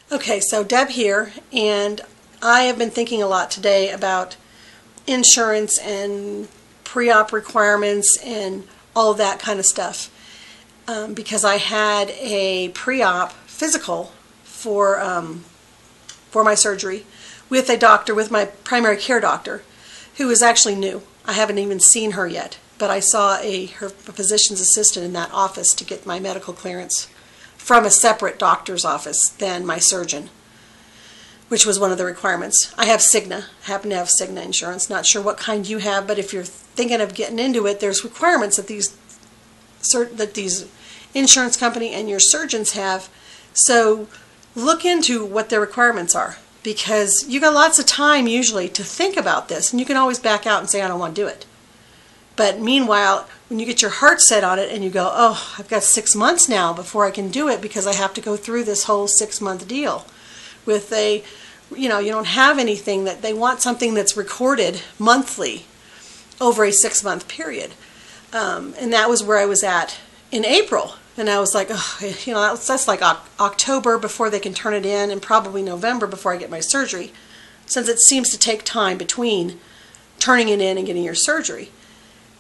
Okay, so Deb here, and I have been thinking a lot today about insurance and pre-op requirements and all of that kind of stuff, because I had a pre-op physical for my surgery with a doctor, with my primary care doctor, who is actually new. I haven't even seen her yet, but I saw her physician's assistant in that office to get my medical clearance from a separate doctor's office than my surgeon, which was one of the requirements. I have Cigna, happen to have Cigna insurance. Not sure what kind you have, but if you're thinking of getting into it, there's requirements that these insurance company and your surgeons have. So look into what their requirements are, because you got lots of time usually to think about this, and you can always back out and say, I don't want to do it. But meanwhile, when you get your heart set on it and you go, oh, I've got 6 months now before I can do it because I have to go through this whole 6-month deal with you don't have anything that they want, something that's recorded monthly over a 6-month period. And that was where I was at in April. And I was like, oh, that's like October before they can turn it in, and probably November before I get my surgery, since it seems to take time between turning it in and getting your surgery.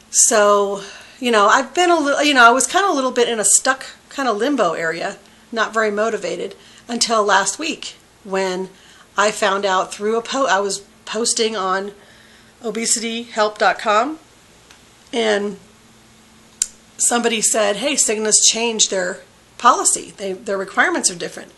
So, I've been a little, I was kind of a little bit in a stuck kind of limbo area, not very motivated, until last week when I found out through I was posting on obesityhelp.com, and somebody said, hey, Cigna's changed their policy. Their requirements are different.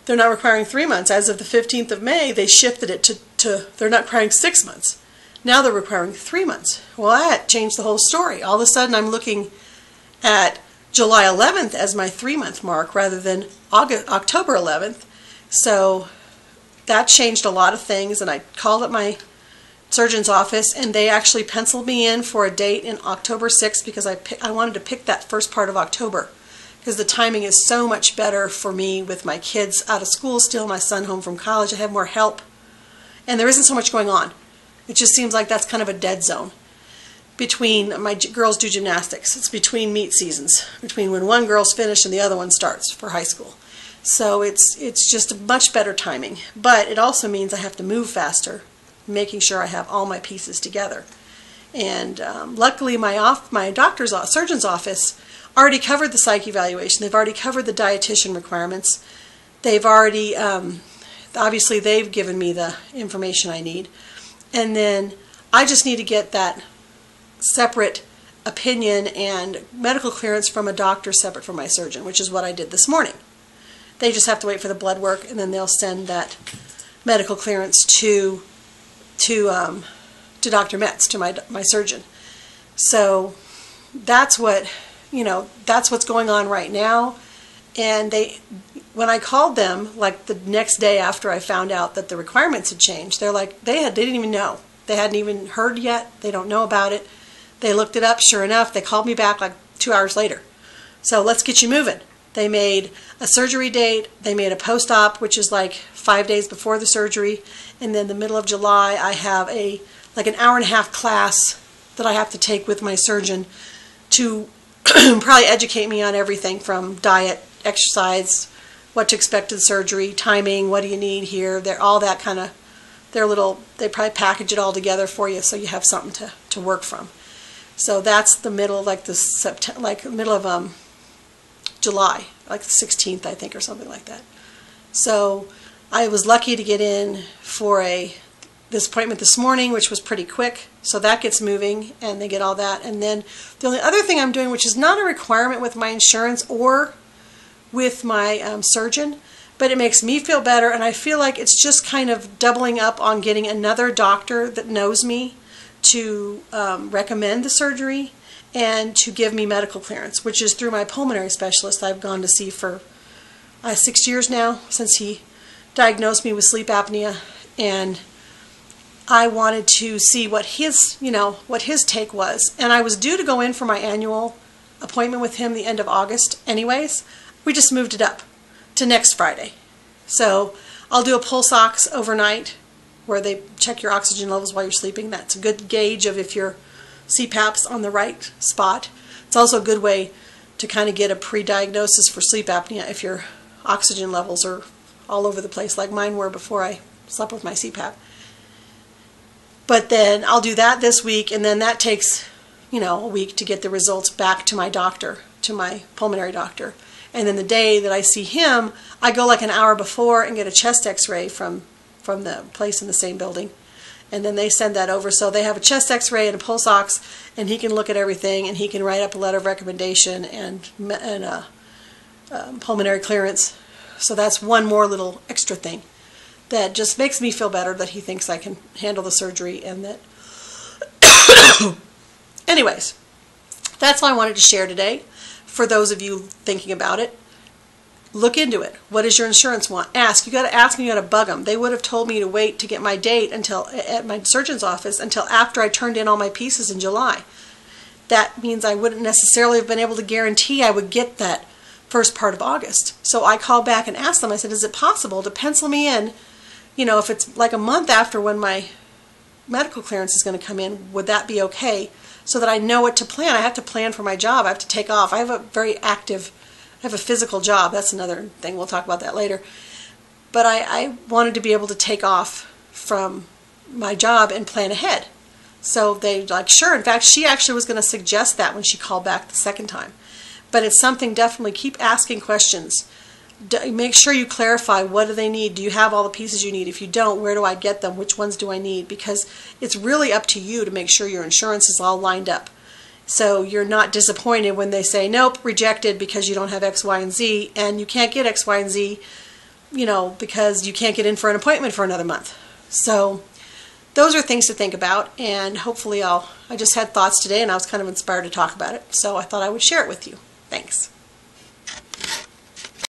They're not requiring 3 months. As of the 15th of May, they shifted it to they're not requiring 6 months. Now they're requiring 3 months. Well, that changed the whole story. All of a sudden, I'm looking at July 11th as my 3-month mark rather than October 11th. So that changed a lot of things, and I called up my surgeon's office, and they actually penciled me in for a date in October 6th because I wanted to pick that first part of October because the timing is so much better for me with my kids out of school still, my son home from college. I have more help, and there isn't so much going on. It just seems like that's kind of a dead zone. Between my girls do gymnastics, it's between meet seasons, between when one girl's finished and the other one starts for high school. So it's just a much better timing. But it also means I have to move faster, making sure I have all my pieces together. And luckily my surgeon's office already covered the psych evaluation. They've already covered the dietitian requirements. They've already, obviously they've given me the information I need. And then I just need to get that separate opinion and medical clearance from a doctor separate from my surgeon, which is what I did this morning. They just have to wait for the blood work, and then they'll send that medical clearance to Dr. Metz, to my surgeon. So that's that's what's going on right now. And when I called them, like the next day after I found out that the requirements had changed, they're like, they didn't even know. They hadn't even heard yet. They don't know about it. They looked it up. Sure enough, they called me back like 2 hours later. So let's get you moving. They made a surgery date. They made a post-op, which is like 5 days before the surgery. And then the middle of July, I have like an hour-and-a-half class that I have to take with my surgeon to probably educate me on everything from diet, exercise, what to expect of the surgery, timing, what do you need here. They're all that kind of, they probably package it all together for you so you have something to work from. So that's the middle, like middle of July, like the 16th, I think, or something like that. So I was lucky to get in for this appointment this morning, which was pretty quick. So that gets moving, and they get all that. And then the only other thing I'm doing, which is not a requirement with my insurance or with my surgeon, but it makes me feel better, and I feel like it's just kind of doubling up on getting another doctor that knows me to recommend the surgery and to give me medical clearance, which is through my pulmonary specialist I've gone to see for 6 years now, since he diagnosed me with sleep apnea. And I wanted to see what his take was. And I was due to go in for my annual appointment with him the end of August anyways. We just moved it up to next Friday. So I'll do a pulse ox overnight where they check your oxygen levels while you're sleeping. That's a good gauge of if your CPAP's on the right spot. It's also a good way to kind of get a pre-diagnosis for sleep apnea if your oxygen levels are all over the place like mine were before I slept with my CPAP. But then I'll do that this week, and then that takes, a week to get the results back to my doctor, to my pulmonary doctor. And then the day that I see him, I go like an hour before and get a chest x-ray from the place in the same building. And then they send that over. So they have a chest x-ray and a pulse ox, and he can look at everything, and he can write up a letter of recommendation and a pulmonary clearance. So that's one more little extra thing that just makes me feel better that he thinks I can handle the surgery, and that... Anyways, that's all I wanted to share today. For those of you thinking about it, look into it. What does your insurance want? Ask. You got to ask, and you got to bug them. They would have told me to wait to get my date at my surgeon's office until after I turned in all my pieces in July. That means I wouldn't necessarily have been able to guarantee I would get that first part of August. So I called back and asked them, I said, is it possible to pencil me in, if it's like a month after when my medical clearance is going to come in, would that be okay? So that I know what to plan. I have to plan for my job. I have to take off. I have a physical job. That's another thing. We'll talk about that later. But I wanted to be able to take off from my job and plan ahead. So they like, sure. In fact, she actually was going to suggest that when she called back the second time. But it's something, definitely keep asking questions. Make sure you clarify, what do they need? Do you have all the pieces you need? If you don't, where do I get them? Which ones do I need? Because it's really up to you to make sure your insurance is all lined up. So you're not disappointed when they say, nope, rejected because you don't have X, Y, and Z, and you can't get X, Y, and Z, because you can't get in for an appointment for another month. So those are things to think about, and hopefully I just had thoughts today, and I was kind of inspired to talk about it, so I thought I would share it with you. Thanks.